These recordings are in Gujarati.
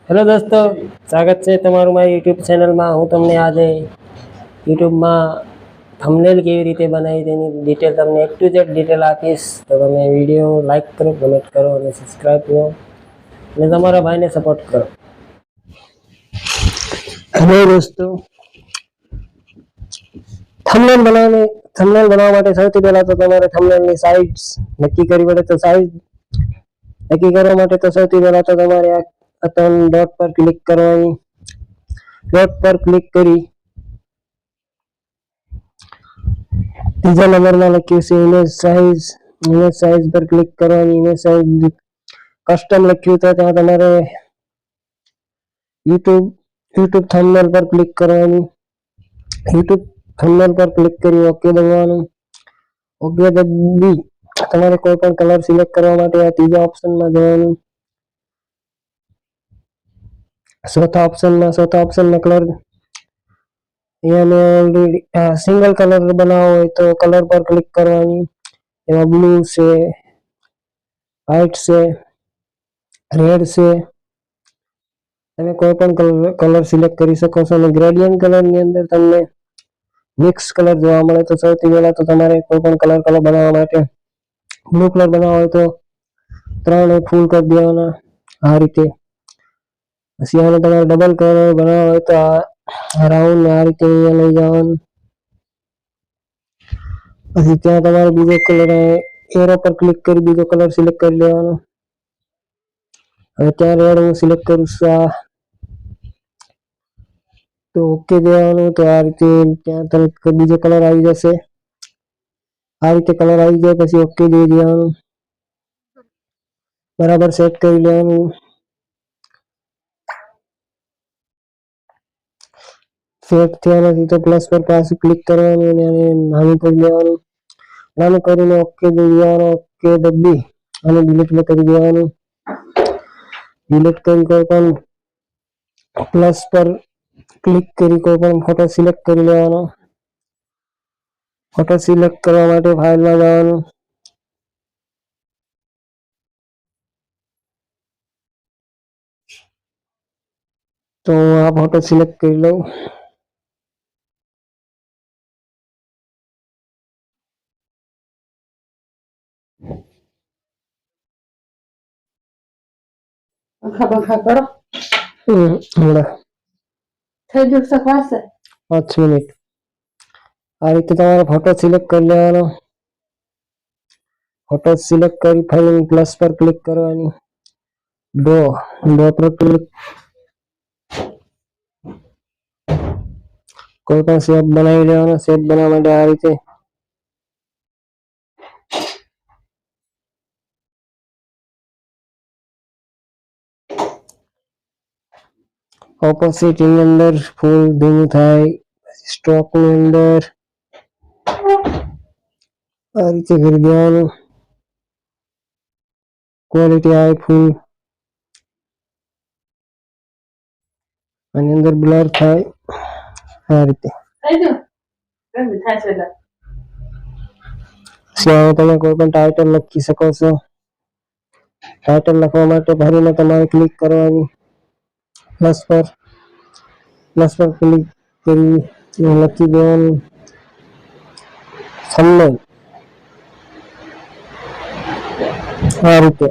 હેલો દોસ્તો, સ્વાગત છે તમારું મારી યુટ્યુબ ચેનલમાં। હું તમને આજે યુટ્યુબમાં થંબનેલ કેવી રીતે બનાવી તેની ડિટેલ તમને A to Z ડિટેલ આપીશ। તો તમે વિડીયો લાઈક કરો, કમેન્ટ કરો અને સબસ્ક્રાઈબ કરો અને તમારા ભાઈને સપોર્ટ કરો। હેલો દોસ્તો, થંબનેલ બનાવવા માટે સૌથી પહેલા તો તમારે થંબનેલની સાઇઝ નક્કી કરવી પડે। તો સાઇઝ નક્કી કરવા માટે તો સૌથી પહેલા તો તમારે આ ત્રણ ડોટ પર ક્લિક કરવાની। ડોટ પર ક્લિક કરી ત્રીજા નંબરમાં લખ્યું છે ઇમેજ સાઇઝ। ઇમેજ સાઇઝ પર ક્લિક કરવાની। ઇમેજ સાઇઝ કસ્ટમ લખ્યું તો ત્યાં તમારે યુટ્યુબ થંબનેલ પર ક્લિક કરવાની। યુટ્યુબ થંબનેલ પર ક્લિક કરી ઓકે દબાવવાનું। ઓકે દબી તમારે કોઈ પણ કલર સિલેક્ટ કરવા માટે આ ત્રીજા ઓપ્શનમાં જવાનું। ચોથા ઓપ્શનમાં કલર અહીંયા મેં ઓલરેડી સિંગલ કલર બનાવવો હોય તો કલર પર ક્લિક કરવાની। એમાં બ્લુ છે, વ્હાઈટ છે, રેડ છે, તમે કોઈ પણ કલર સિલેક્ટ કરી શકો છો। અને ગ્રેડિયન્ટ કલરની અંદર તમને મિક્સ કલર જોવા મળે। તો સૌથી પહેલા તો તમારે કોઈ પણ કલર બનાવવા માટે બ્લુ કલર બનાવવો હોય તો ત્રણ ફૂલ કરી દેવાના આ રીતે। પછી આને તમારે ડબલ કલર બનાવવા હોય તો આ રાઉન્ડ આ રીતે અહીંયા લઈ જવાનું। પછી ત્યાં તમારે બીજો કલર એરો પર ક્લિક કરી બીજો કલર સિલેક્ટ કરી લેવાનો। હવે ત્યાં રેડ હું સિલેક્ટ કરું છું તો ઓકે દેવાનું। તો આ રીતે ત્યાં તરત બીજો કલર આવી જશે। આ રીતે કલર આવી જાય પછી ઓકે દઈ દેવાનું। બરાબર સેટ કરી લેવાનું। સેટ થયા નથી તો પ્લસ પર પાછું ક્લિક કરવાનું અને નાનું કરી દેવાનું। નાનું કરીને ઓકે દઈ દેવાનું। ઓકે દબી અને ડિલીટ કરી દેવાનું। ડિલીટ કરી કોઈ પણ પ્લસ પર ક્લિક કરી કોઈ પણ ફોટો સિલેક્ટ કરી લેવાનો। ફોટો સિલેક્ટ કરવા માટે ફાઇલમાં જવાનું। તો આ ફોટો સિલેક્ટ કરી લઉં। કરો થઈ જશે 5 મિનિટ। આ રીતે તમારે ફોટો સિલેક્ટ કરી લેવાનો। ફોટો સિલેક્ટ કરી ફાઇલ પ્લસ પર ક્લિક કરવાની। ડ્રો પર ક્લિક કોઈ પણ શેપ બનાવી લેવાનો। શેપ બનાવવા માટે આ રીતે ઓપોઝિટ ની અંદર ફૂલ ધીમું થાય। સ્ટ્રોક ની અંદર આ રીતે કરી દેવાનું। ક્વોલિટી આવે ફૂલ આની અંદર બ્લર થાય આ રીતે। તમે કોઈ પણ ટાઇટલ લખી શકો છો। ટાઇટલ લખવા માટે ભરીને તમારે ક્લિક કરવાની। પ્લસ પર ક્લિક કરી લખી દેવાનું થંબનેલ આ રીતે।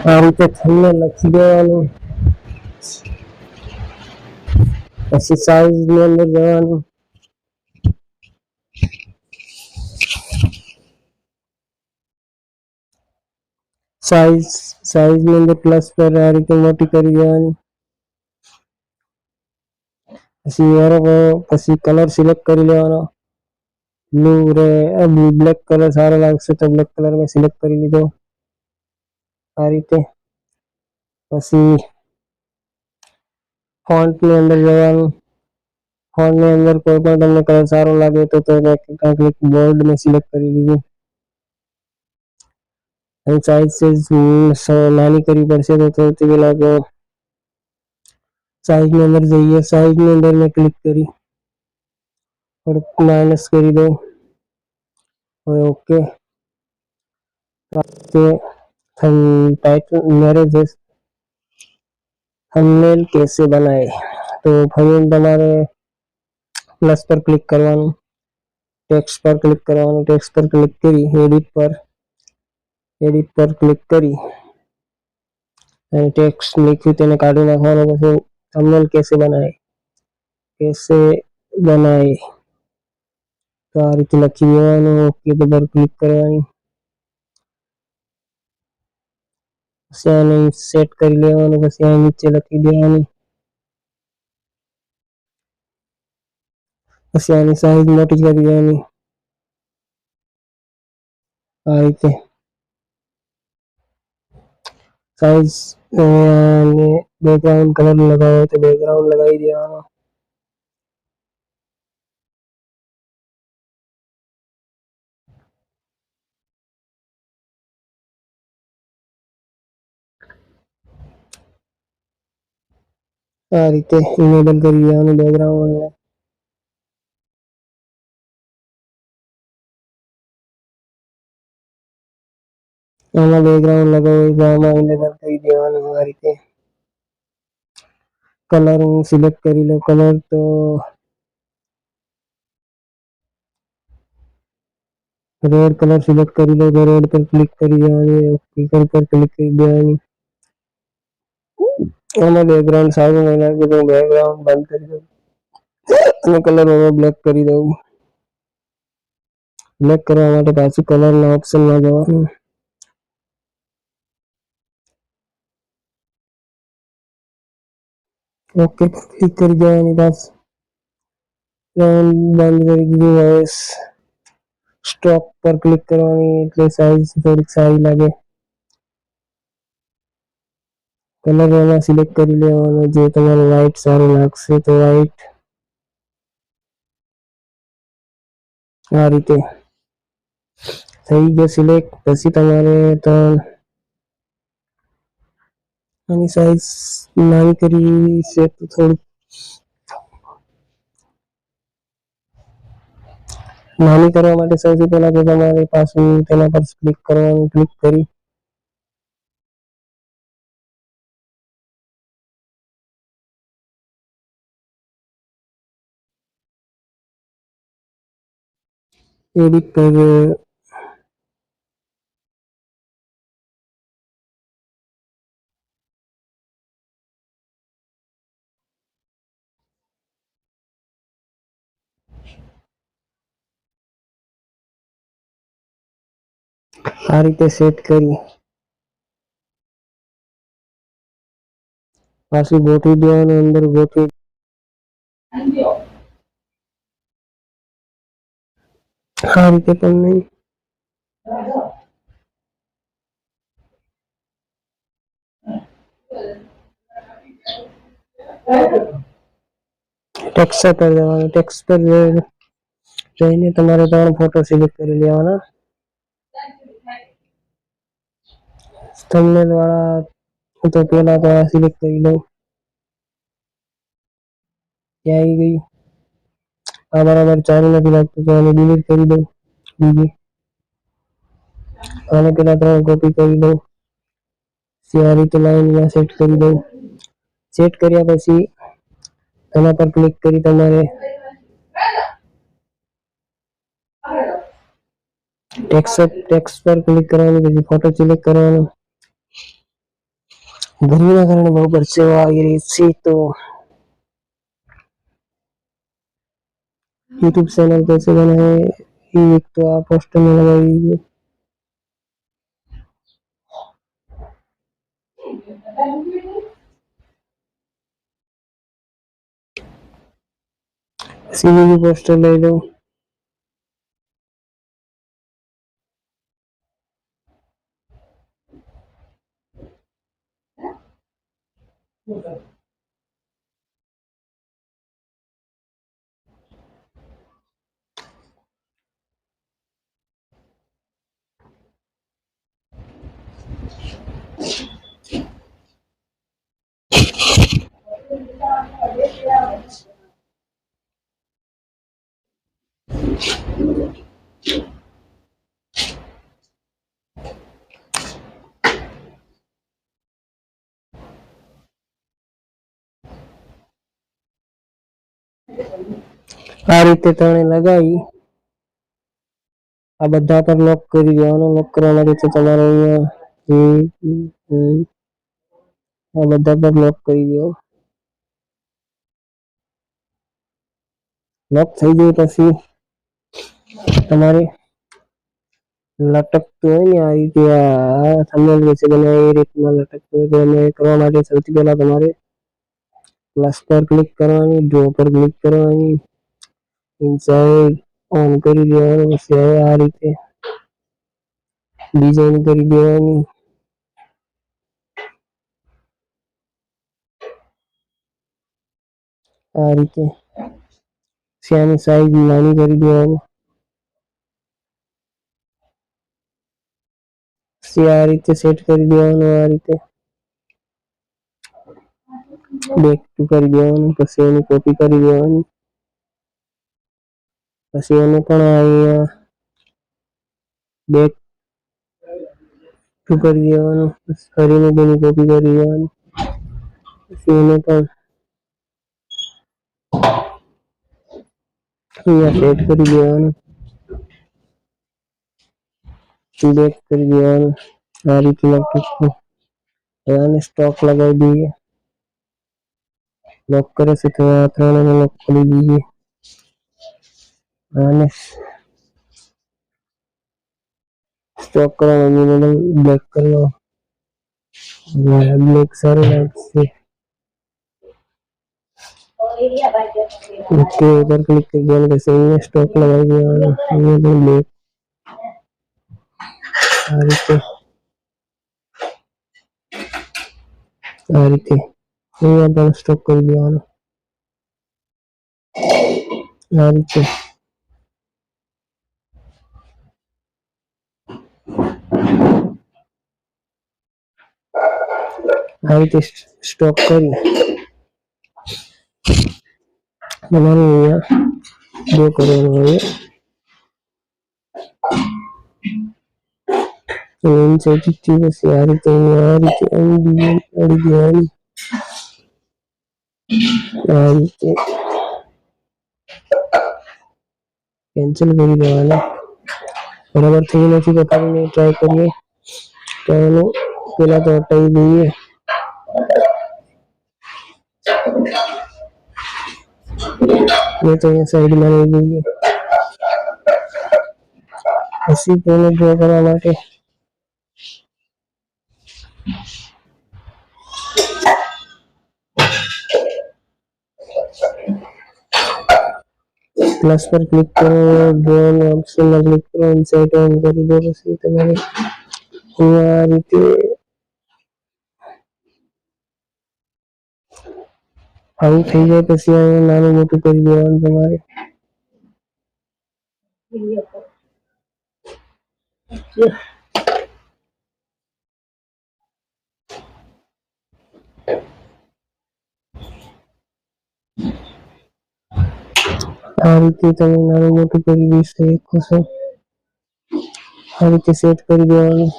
આ રીતે થંબનેલ લખી દેવાનું। પછી સાઈઝ ની અંદર જવાનું। સાઈઝ ની અંદર પ્લસ પર આ રીતે મોટી કરી દેવાની। પછી કલર સિલેક્ટ કરી લેવાનો। બ્લેક કલર સારો લાગશે તો બ્લેક કલર મેં સિલેક્ટ કરી લીધો આ રીતે। પછી ફોન્ટ ની અંદર જવાનું। ફોન્ટ ની અંદર કોઈ પણ તમને કલર સારો લાગે તો બોલ્ડ મેં સિલેક્ટ કરી લીધું। સાઈઝ નાની કરવી પડશે તો સૌથી પહેલા તો साइज ની અંદર જઈએ, સાइज ની અંદર મેં ક્લિક કરી, થોડુંક માઇનસ કરી દો, હવે ઓके। तो हम टाइटल मेरे थंबनेल कैसे बनाए, तो ફરી તમારે પ્લસ પર ક્લિક કરવાનું, ટેક્સ્ટ પર ક્લિક કરવાનું, ટેક્સ્ટ પર ક્લિક કરી એડિટ પર ક્લિક કરી અને ટેક્સ્ટ લખ્યું તેને કાઢી નાખવાનું। પછી થંબનેલ कैसे बनाए તો આ રીતે લખી દેવાનું, ઓકે પર ક્લિક કરવાની, પછી આને સેટ કરી લેવાનું, પછી આ નીચે લખી દેવાનું, પછી આની સાઈઝ મોટી કરી દેવાની આ રીતે સાઈઝ। અને બેકગ્રાઉન્ડ કલર લગાવો તો બેકગ્રાઉન્ડ લગાવી દેવાનો। આ રીતે ઇનેબલ કરી દેવાનું બેકગ્રાઉન્ડ। આમાં બેકગ્રાઉન્ડ લગાવો તો આમાં ઇનેબલ કરી દેવાનું આ રીતે। કલર હું સિલેક્ટ કરી લો, કલર તો રેડ કલર સિલેક્ટ કરી લો, તો રેડ પર ક્લિક કરી દેવાની, ઓકે પર ક્લિક કરી દેવાની। આમાં બેકગ્રાઉન્ડ સારું નહીં લાગે તો બેકગ્રાઉન્ડ બંધ કરી દઉં અને કલર હવે બ્લેક કરી દઉં। બ્લેક કરવા માટે પાછું કલરના ઓપ્શનમાં જવાનું, ઓકે ક્લિક કરી દેવાની, પાછું બંધ કરી દીધું। હવે સ્ટોક પર ક્લિક કરવાની એટલે સાઈઝ થોડીક સારી લાગે। કલર એમાં સિલેક્ટ કરી લેવાનો, જે તમારે વ્હાઈટ સારું લાગશે તો વ્હાઈટ આ રીતે થઈ ગયો સિલેક્ટ। પછી તમારે તો આની સાઈઝ નાની કરી છે તો થોડુંક નાની કરવા માટે સૌથી પહેલા તો તમારે પાછું તેના પર ક્લિક કરવાનું, ક્લિક કરી એડિટ પર આ રીતે સેટ કરી પાછું ગોઠવી દેવાનું, અંદર ગોઠવી આ રીતે પણ નહીં। ટેક્સચર પર જવાનું, ટેક્સ્ટ પર જઈને તમારે 3 ફોટો સિલેક્ટ કરી લેવાના। થંબનેલ વાળા તો પેલા તો આ સિલેક્ટ કરી લઉં, ત્યાં આવી ગઈ। આ બરાબર ચાલુ નથી લાગતું તો આને ડિલીટ કરી દઉં, બીજી આને પેલા 3 કોપી કરી દઉં, આ રીતે લાઈનમાં સેટ કરી દઉં। સેટ કર્યા પછી એના પર ક્લિક કરી તમારે ટેક્સ્ટ પર ક્લિક કરવાનું, પછી ફોટો સિલેક્ટ કરવાનો। ગરમીના કારણે બહુ પરસેવો આવી રહી છે તો यूट्यूब चैनल कैसे बनाए एक तो आप पोस्टर में लगा दीजिए। सीवी पोस्टर ले लो, આ રીતે ત્રણે લગાવી આ બધા પર લોક કરી દેવાનું. લોક કરવા માટે તો તમારે અહીંયા આ બધા પર લોક કરી દો. લોક થઈ જાય પછી તમારે લટકતું હોય ને આ રીતે આ થંબનેલ વિશે બને એ રીતના લટકતું હોય તો એને કરવા માટે સૌથી પહેલા તમારે પ્લસ પર ક્લિક કરવાની, ડ્રો પર ક્લિક કરવાની, ઇનસાઇડ ઓન કરી દેવાનું. પછી આ રીતે ડિઝાઇન કરી દેવાની. આ રીતે આની સાઈઝ નાની કરી દેવાની. પછી આ રીતે સેટ કરી દેવાનું. આ રીતે બેક ટુ કરી દેવાનું. પછી એની કોપી કરી દેવાની. પછી એને પણ અહીંયા બેક ટુ કરી દેવાનું. ફરીને તેની કોપી કરી દેવાની. પછી એને પણ અહીંયા સેટ કરી દેવાનું. બેક કરી દેવાનું. આ રીતના ટૂંકું આને સ્ટોક લગાવી દઈએ. લોક કરે છે તો આ ત્રણેને લોક ખોલી દઈએ. આને સ્ટોક કરવાનો બ્લેક કરવો. બ્લેક સારું લાગશે. ઓકે ઉપર ક્લિક કરી દેવાનું. પછી અહીંયા સ્ટોક લગાવી દેવાનો. અહીંયા પણ બ્લેક આ રીતે અહીંયા પણ સ્ટોક કરી દેવાનો. આ રીતે સ્ટોક કરી તમારે અહીંયા ડ્રો કરવાનું હોય. ઇનસાઇડ પછી આ રીતે ડિઝાઇન કરી દેવાની. આ રીતે કેન્સલ કરી દેવાના. બરાબર થઈ નથી બતાવીને ટ્રાય કરીએ તો એનું પેલા તો હટાવી દઈએ. મેં તો અહીંયા સાઈડમાં લઈ દઈએ. પછી તેને ડ્રો કરવા માટે પ્લસ પર ક્લિક કરો. ડ્રો ઓપ્શનમાં ક્લિક કરો. ઇનસાઇડ ઓન કરી દો. પછી તમારે અહીંયા આ રીતે આવું થઈ જાય પછી અહીંયા નાનું મોટું કરી દેવાનું તમારે. આ રીતે તમે નાનું મોટું કરી દઈ શકો છો. આ રીતે સેટ કરી દેવાનું.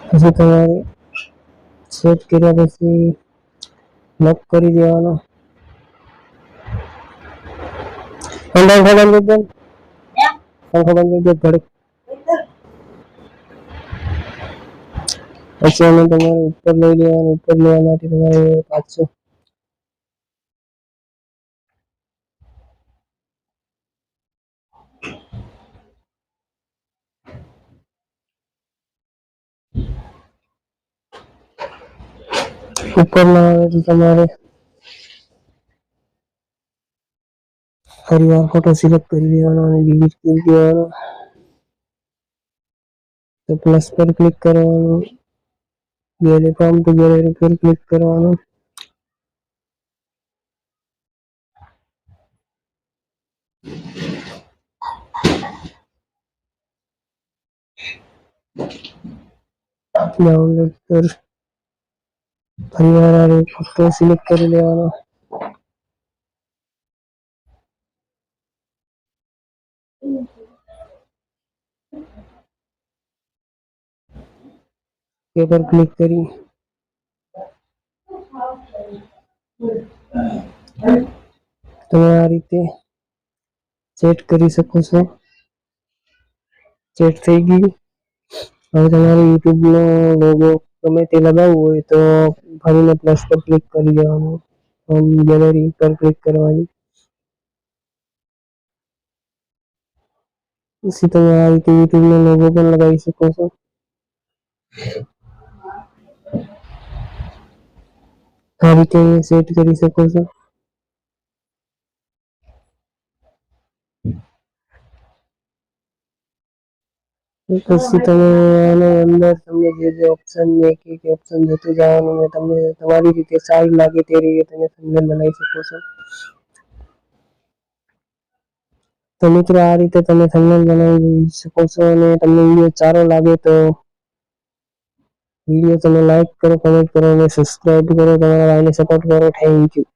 પછી તમારે સેટ કર્યા પછી લોક કરી દેવાનો. પંખો બંધ કરી દો. પછી એને તમારે ઉપર લઈ લેવાનું. ઉપર લેવા માટે તમારે પાછું ઉપર ના આવે તો તમારે ફરીવાર ફોટો સિલેક્ટ કરી દેવાનો અને ડિલીટ કરી દેવાનો. તો પ્લસ પર ક્લિક કરવાનું. ગેલેરી ફોર્મ ટુ ગેલેરી પર ક્લિક કરવાનું. ડાઉનલોડ પર ફરીવાર આ ફોટો સિલેક્ટ કરી લેવાનો. પેપર ક્લિક કરી તમે આ રીતે સેટ કરી શકો છો. સેટ થઈ ગયું. હવે તમારે યુટ્યુબ નો લોગો ગમે તે લગાવવું હોય તો ફરીને પ્લસ પર ક્લિક કરી દેવાનું. ગેલેરી પર ક્લિક કરવાની. પછી તમે આ રીતે યુટ્યુબ નો લોગો પણ લગાવી શકો છો. આ રીતે સેટ કરી શકો છો. પછી તમે આને અંદર તમને જે ઓપ્શન એક એક ઓપ્શન જતું જવાનું ને તમને તમારી રીતે સારી લાગે તે રીતે તમે થંબનેલ બનાવી શકો છો. તો મિત્રો આ રીતે તમે થંબનેલ બનાવી શકો છો. અને તમને વિડીયો સારો લાગે તો વિડીયો તમે લાઈક કરો, કમેન્ટ કરો અને સબસ્ક્રાઇબ કરો. તમારા ભાઈને સપોર્ટ કરો. Thank you.